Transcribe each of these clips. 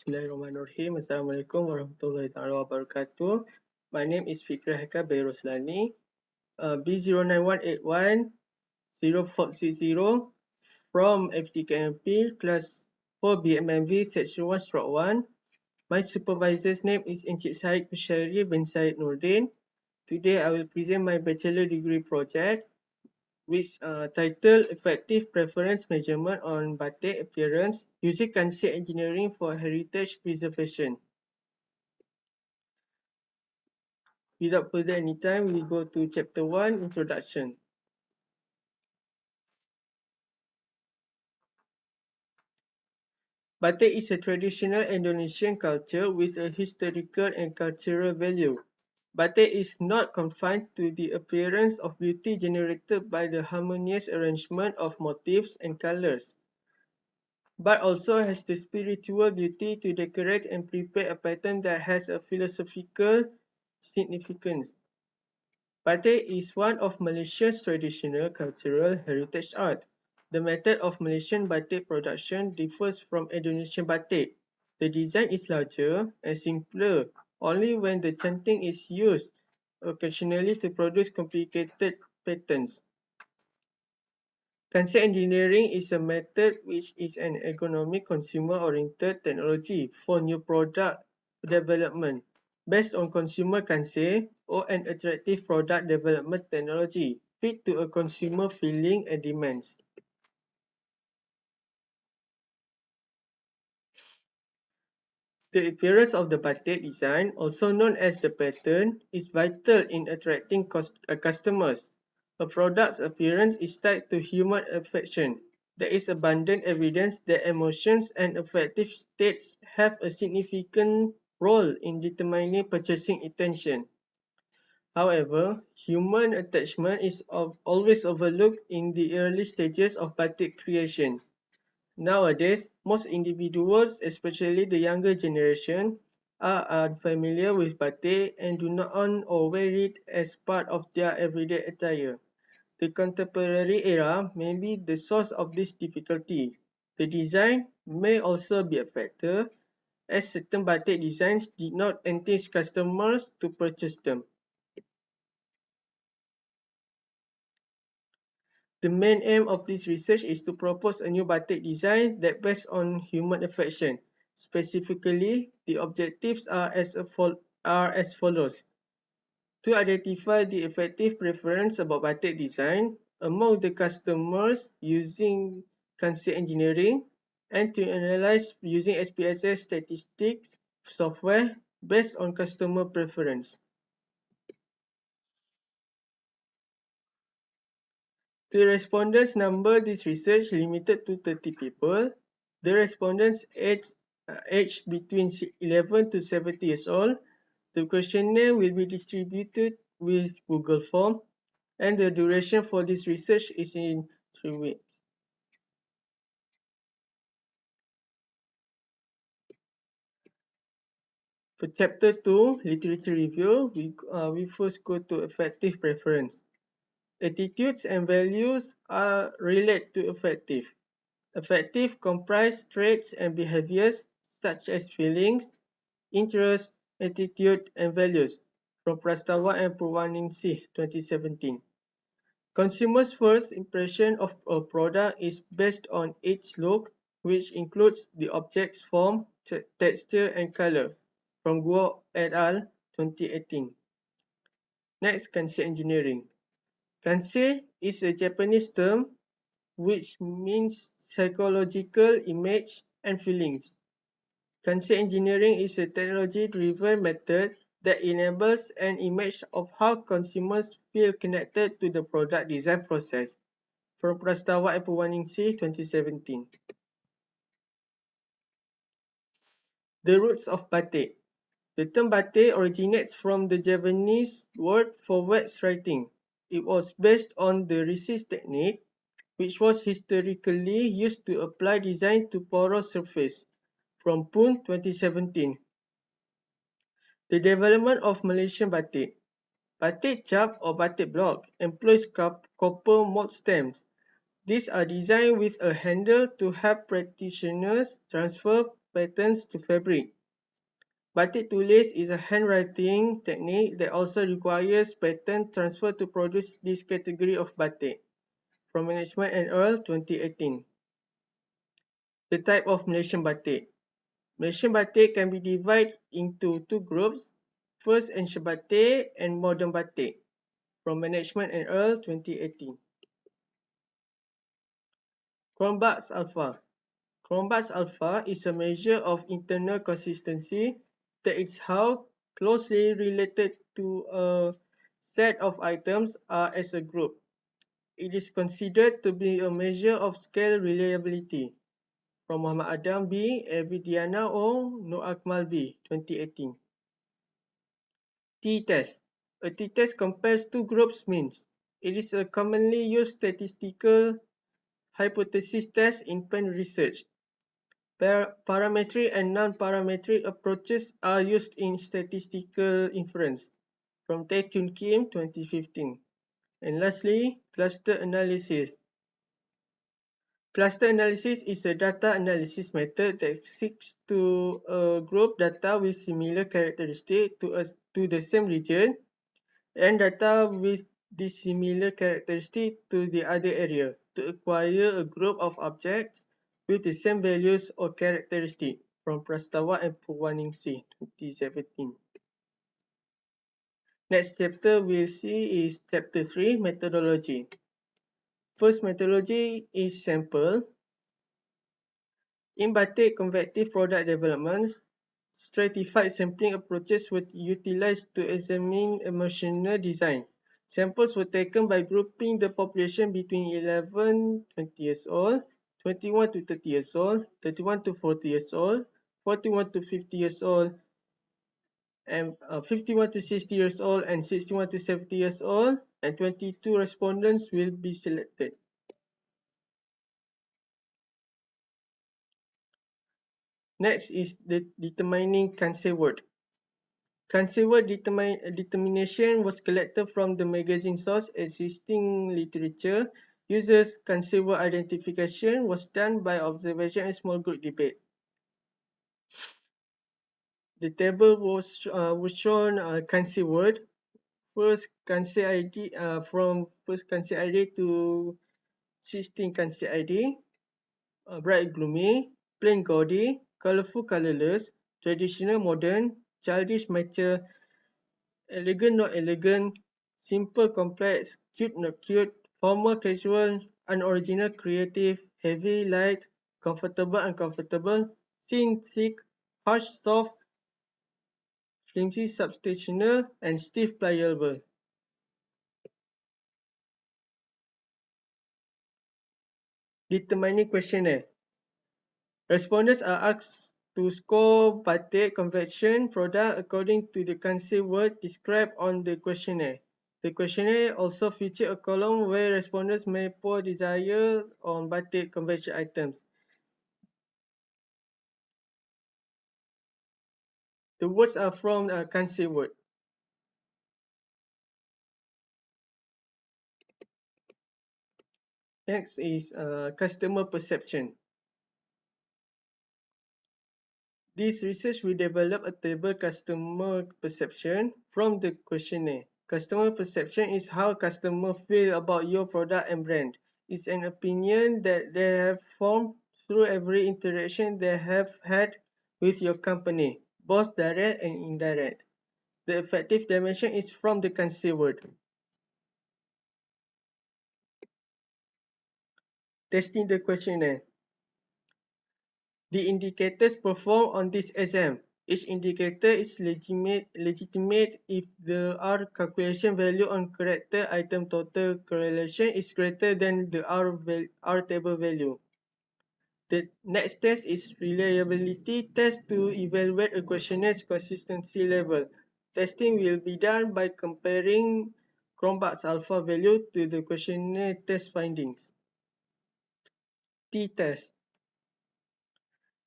Bismillahirrahmanirrahim. Assalamualaikum warahmatullahi wabarakatuh. My name is Fikra Heka Beiroslani, B09181 0460 from FTKMP class 4 BMMV section 1/1. My supervisor's name is Encik Syed Kushairi bin Syed Nordin. Today I will present my bachelor degree project which titled Effective Preference Measurement on Batik Appearance using Concept Engineering for Heritage Preservation. Without further any time, we go to Chapter 1, Introduction. Batik is a traditional Indonesian culture with a historical and cultural value. Batik is not confined to the appearance of beauty generated by the harmonious arrangement of motifs and colors, but also has the spiritual beauty to decorate and prepare a pattern that has a philosophical significance. Batik is one of Malaysia's traditional cultural heritage art. The method of Malaysian batik production differs from Indonesian batik. The design is larger and simpler only when the canting is used occasionally to produce complicated patterns. Concept engineering is a method which is an ergonomic consumer-oriented technology for new product development based on consumer concept or an attractive product development technology fit to a consumer feeling and demands. The appearance of the batik design, also known as the pattern, is vital in attracting customers. A product's appearance is tied to human affection. There is abundant evidence that emotions and affective states have a significant role in determining purchasing intention. However, human attachment is always overlooked in the early stages of batik creation. Nowadays, most individuals, especially the younger generation, are unfamiliar with batik and do not own or wear it as part of their everyday attire. The contemporary era may be the source of this difficulty. The design may also be a factor, as certain batik designs did not entice customers to purchase them. The main aim of this research is to propose a new batik design that based on human affection. Specifically, the objectives are as follows. To identify the effective preference about batik design among the customers using concept engineering, and to analyze using SPSS statistics software based on customer preference. The respondents number this research limited to 30 people. The respondents aged between 11 to 70 years old. The questionnaire will be distributed with Google Form, and the duration for this research is in 3 weeks. For Chapter 2, Literature Review, we first go to effective preference. Attitudes and values are related to effective. Affective comprise traits and behaviors such as feelings, interests, attitude, and values from Prastawa and Purwaningsih 2017. Consumers' first impression of a product is based on its look, which includes the object's form, texture, and color from Guo et al. 2018. Next, Kanse engineering. Kanse is a Japanese term which means psychological image and feelings. Concept engineering is a technology-driven method that enables an image of how consumers feel connected to the product design process. From Prastawa and Purwaningsih 2017. The roots of batik. The term batik originates from the Javanese word for wax writing. It was based on the resist technique, which was historically used to apply design to porous surface. From Poon 2017. The development of Malaysian batik. Batik cap or batik block employs copper mold stems. These are designed with a handle to help practitioners transfer patterns to fabric. Batik tulis is a handwriting technique that also requires pattern transfer to produce this category of batik. From Management and Earl, 2018. The type of Malaysian batik. Malaysian batik can be divided into two groups, first ancient batik and modern batik. From Management and Earl, 2018. Cronbach's alpha. Cronbach's alpha is a measure of internal consistency that is how closely related to a set of items are as a group. It is considered to be a measure of scale reliability. From Muhammad Adam B, Evidiana O, Noor Akmal B, 2018. T-test. A t-test compares two groups' means. It is a commonly used statistical hypothesis test in pen research. Parametric and non-parametric approaches are used in statistical inference. From Tae Kyun Kim, 2015. And lastly, cluster analysis. Cluster analysis is a data analysis method that seeks to group data with similar characteristics to the same region and data with dissimilar characteristics to the other area to acquire a group of objects with the same values or characteristics. From Prastawa and Purwaningsih, 2017. Next chapter we'll see is chapter 3, methodology. First methodology is sample. In batik convective product development, stratified sampling approaches were utilized to examine emotional design. Samples were taken by grouping the population between 11 to 20 years old, 21 to 30 years old, 31 to 40 years old, 41 to 50 years old, and 51 to 60 years old, and 61 to 70 years old, and 22 respondents will be selected. Next is the determining Kanse word. Kanse word determination was collected from the magazine source existing literature. Users' Kanse word identification was done by observation and small group debate. The table was shown Kanse word. First Kanse ID from first Kanse ID to 16 Kanse ID. Bright gloomy, plain gaudy, colorful colorless, traditional modern, childish mature, elegant not elegant, simple complex, cute not cute, formal casual, unoriginal creative, heavy light, comfortable uncomfortable, thin thick, harsh soft, flimsy substantial, and stiff pliable. Determining questionnaire. Respondents are asked to score batik convection product according to the Kanse word described on the questionnaire. The questionnaire also features a column where respondents may pour desire on batik convection items. The words are from Kanse word. Next is customer perception. This research will develop a table customer perception from the questionnaire. Customer perception is how customers feel about your product and brand. It's an opinion that they have formed through every interaction they have had with your company, both direct and indirect. The effective dimension is from the Kanse word. Testing the questionnaire. The indicators performed on this exam. Each indicator is legitimate if the R calculation value on character item total correlation is greater than the R table value. The next test is reliability test to evaluate a questionnaires consistency level. Testing will be done by comparing Cronbach's alpha value to the questionnaire test findings. T-test.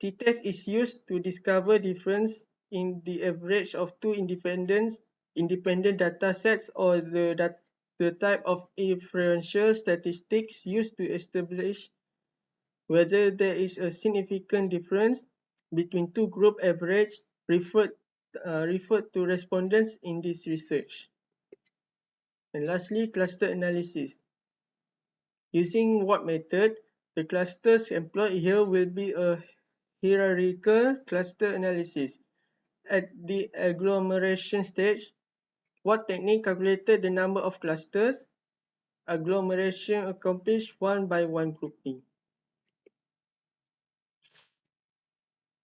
T-test is used to discover difference in the average of two independent data sets or the type of inferential statistics used to establish whether there is a significant difference between two group average referred to respondents in this research. And lastly, cluster analysis. Using what method? The clusters employed here will be a hierarchical cluster analysis. At the agglomeration stage, what technique calculated the number of clusters? Agglomeration accomplished one by one grouping.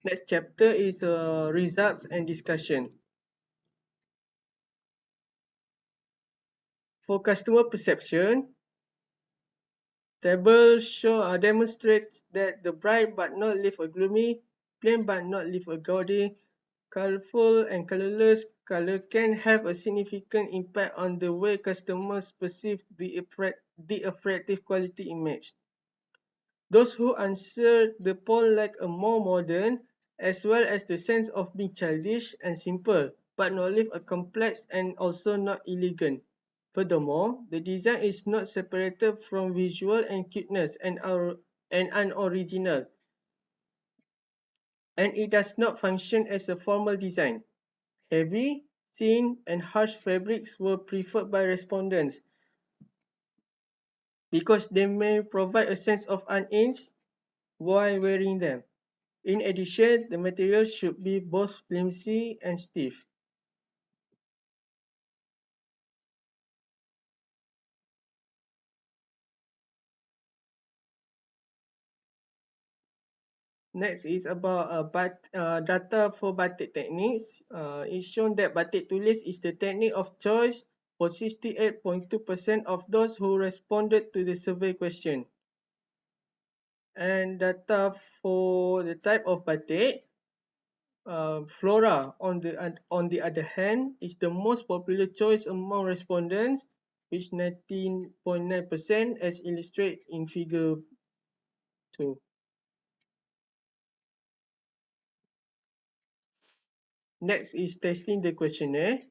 Next chapter is results and discussion. For customer perception, table demonstrates that the bright but not leave a gloomy, plain but not leave a gaudy, colorful and colorless color can have a significant impact on the way customers perceive the attractive quality image. Those who answer the poll like a more modern, as well as the sense of being childish and simple, but not leave a complex and also not elegant. Furthermore, the design is not separated from visual and cuteness and unoriginal, and it does not function as a formal design. Heavy, thin, and harsh fabrics were preferred by respondents because they may provide a sense of unease while wearing them. In addition, the material should be both flimsy and stiff. Next is about data for batik techniques. It's shown that batik tulis is the technique of choice for 68.2% of those who responded to the survey question. And data for the type of batik, flora on the other hand is the most popular choice among respondents, which 19.9% as illustrated in figure 2. Next is testing the questionnaire.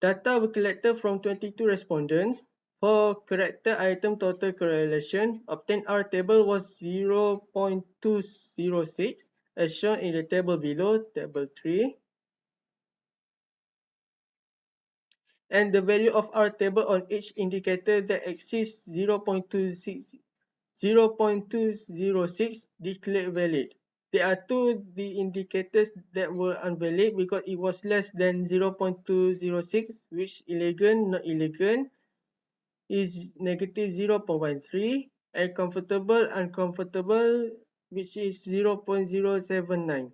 Data were collected from 22 respondents. For character item total correlation, obtained R table was 0.206 as shown in the table below, table 3. And the value of R table on each indicator that exceeds 0.206 declared valid. There are the indicators that were invalid because it was less than 0.206, which elegant, not elegant, is negative 0.13, and comfortable, uncomfortable, which is 0.079.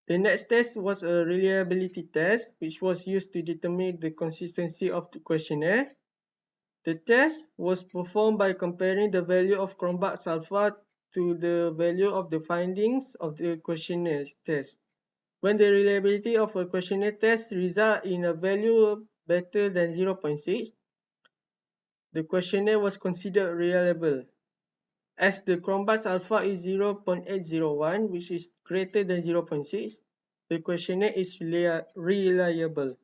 The next test was a reliability test, which was used to determine the consistency of the questionnaire. The test was performed by comparing the value of Cronbach sulfate to the value of the findings of the questionnaire test. When the reliability of a questionnaire test results in a value better than 0.6, the questionnaire was considered reliable. As the Cronbach sulfate is 0.801, which is greater than 0.6, the questionnaire is reliable,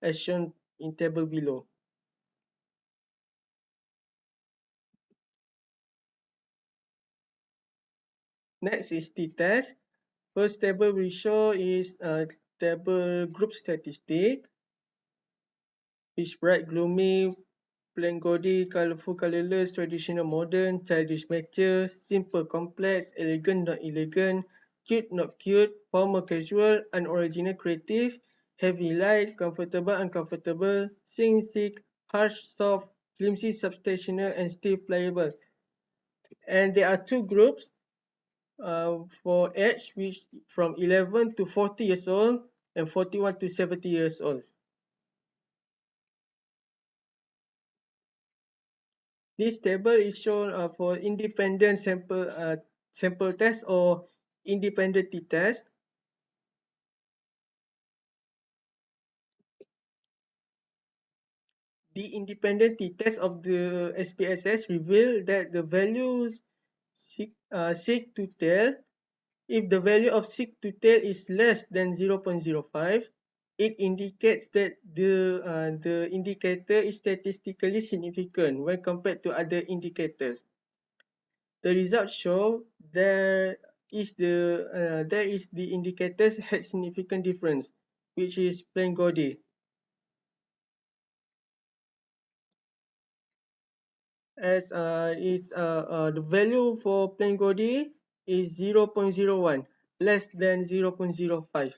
as shown in table below. Next is t-test. First table we show is table group statistic, which bright, gloomy, plain, gaudy, colorful, colorless, traditional, modern, childish, mature, simple, complex, elegant, not elegant, cute, not cute, formal, casual, unoriginal, creative, heavy, light, comfortable, uncomfortable, thin, thick, harsh, soft, flimsy, substantial, and stiff, pliable. And there are two groups for age, which from 11 to 40 years old and 41 to 70 years old. This table is shown for independent sample test or independent t-test. The independent t-test of the SPSS revealed that the values seek to tell, if the value of seek to tell is less than 0.05, It indicates that the indicator is statistically significant when compared to other indicators. The results show there is the indicators had significant difference, which is plain gaudy. As the value for plain gaudy is 0.01, less than 0.05.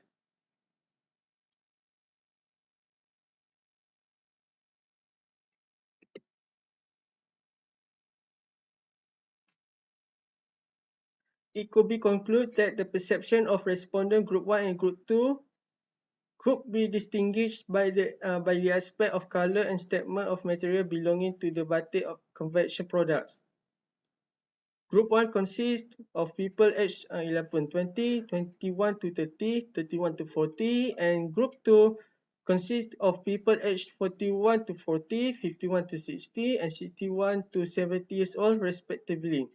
It could be concluded that the perception of respondent group 1 and group 2 could be distinguished by the aspect of color and statement of material belonging to the batik of convection products. Group 1 consists of people aged 11 20, 21 to 30, 31 to 40, and Group 2 consists of people aged 41 to 40, 51 to 60, and 61 to 70 years old, respectively.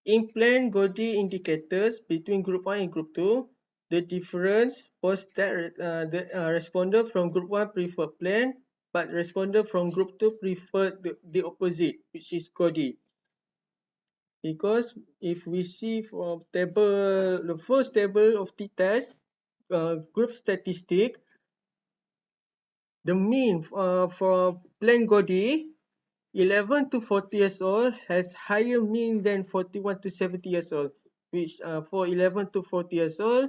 In plain gaudy indicators between Group 1 and Group 2, the difference was that the respondent from Group 1 preferred plain, but respondent from Group 2 preferred the opposite, which is gaudy. Because if we see from the first table of t-test group statistic, the mean for plain gaudy 11 to 40 years old has higher mean than 41 to 70 years old, which for 11 to 40 years old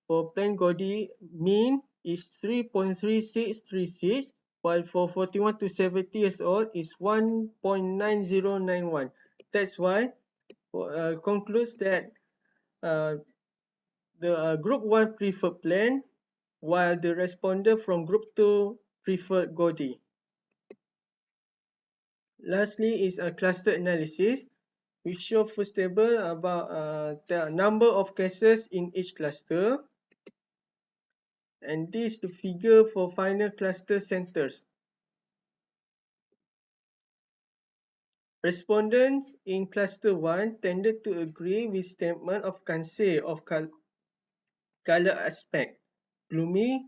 for plain gaudy mean is 3.3636, while for 41 to 70 years old is 1.9091. That's why concludes that uh, the group 1 preferred plain, while the respondent from group 2 preferred gaudy. Lastly is a cluster analysis. We show first table about the number of cases in each cluster, and this is the figure for final cluster centers. Respondents in cluster 1 tended to agree with statement of Kansei of color aspect, gloomy,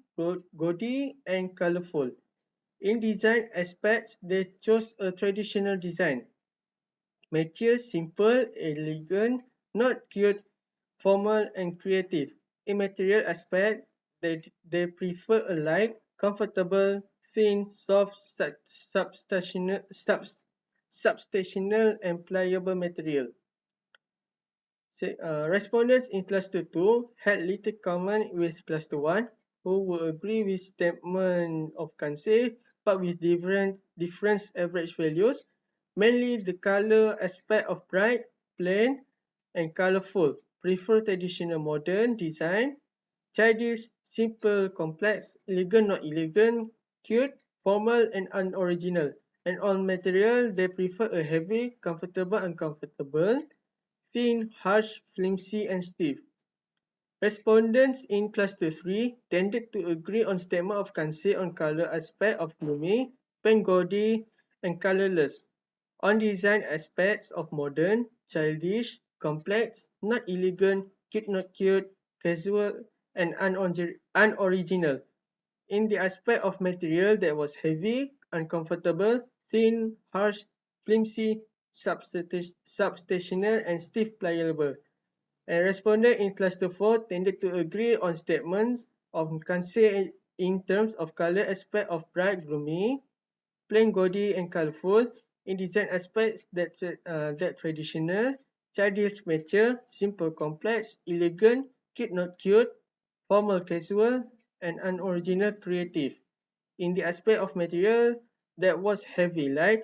gaudy, and colorful. In design aspects, they chose a traditional design. Mature, simple, elegant, not cute, formal, and creative. In material aspect, they prefer a light, comfortable, thin, soft, substantial, and pliable material. Respondents in cluster 2 had little common with cluster 1, who would agree with statement of Kansei, but with different average values, mainly the color aspect of bright, plain, and colorful, prefer traditional modern design, childish, simple, complex, elegant, not elegant, cute, formal, and unoriginal. And on material, they prefer a heavy, comfortable, uncomfortable, thin, harsh, flimsy, and stiff. Respondents in cluster 3 tended to agree on statement of Kansei on color aspect of gloomy, gaudy, and colorless. On design aspects of modern, childish, complex, not elegant, cute not cute, casual, and unoriginal. In the aspect of material that was heavy, uncomfortable, thin, harsh, flimsy, substantial, and stiff pliable. And respondent in cluster 4 tended to agree on statements of Kansei in terms of color aspect of bright, gloomy, plain, gaudy, and colorful. In design aspects that traditional, childish, mature, simple, complex, elegant, cute not cute, formal, casual, and unoriginal, creative. In the aspect of material that was heavy, light,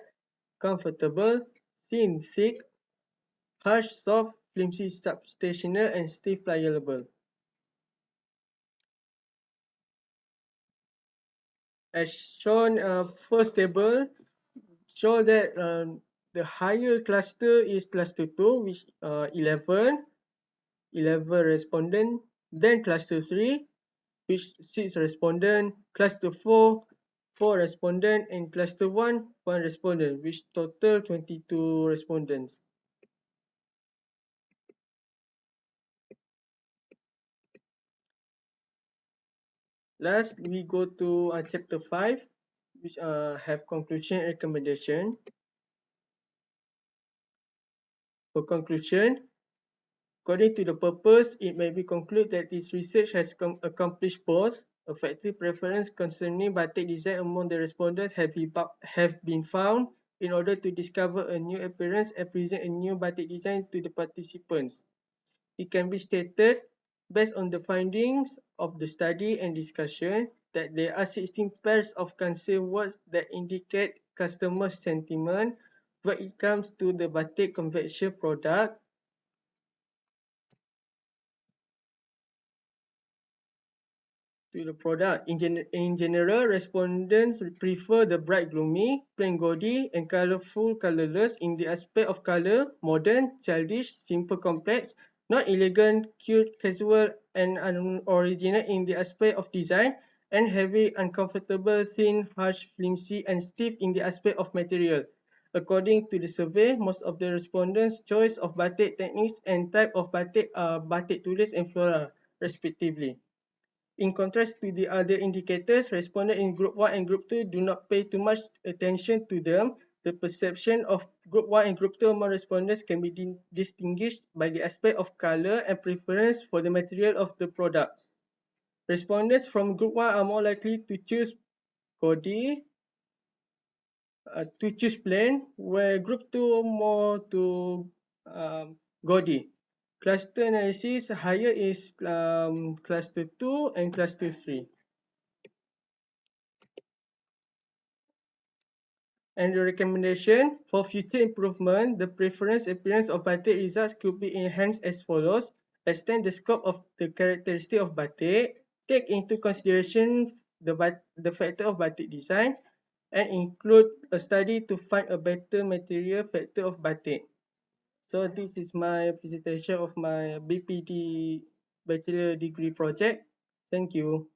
comfortable, thin, thick, harsh, soft, flimsy, substantial, and stiff, pliable. As shown, first table show that the higher cluster is cluster 2, which 11 respondent, then cluster 3, which 6 respondent, cluster 4, 4 respondent, and cluster 1, 1 respondent, which total 22 respondents. Last, we go to chapter 5, which have conclusion and recommendation. For conclusion, according to the purpose, it may be concluded that this research has accomplished both effective preference concerning batik design among the respondents have been found in order to discover a new appearance and present a new batik design to the participants. It can be stated, based on the findings of the study and discussion, that there are 16 pairs of concealed words that indicate customer sentiment when it comes to the batik confection product. In general, respondents prefer the bright gloomy, plain gaudy, and colorful colorless in the aspect of color, modern, childish, simple complex, not elegant, cute, casual, and unoriginal in the aspect of design, and heavy, uncomfortable, thin, harsh, flimsy, and stiff in the aspect of material. According to the survey, most of the respondents' choice of batik techniques and type of batik are batik tulis and floral, respectively. In contrast to the other indicators, respondents in Group 1 and Group 2 do not pay too much attention to them. The perception of Group 1 and Group 2 among respondents can be distinguished by the aspect of color and preference for the material of the product. Respondents from Group 1 are more likely to choose gaudy, plain, where Group 2 more to gaudy. Cluster analysis, higher is Cluster 2 and Cluster 3. And the recommendation for future improvement, the preference appearance of batik results could be enhanced as follows. Extend the scope of the characteristic of batik, take into consideration the factor of batik design, and include a study to find a better material factor of batik. So this is my presentation of my BPD Bachelor Degree project. Thank you.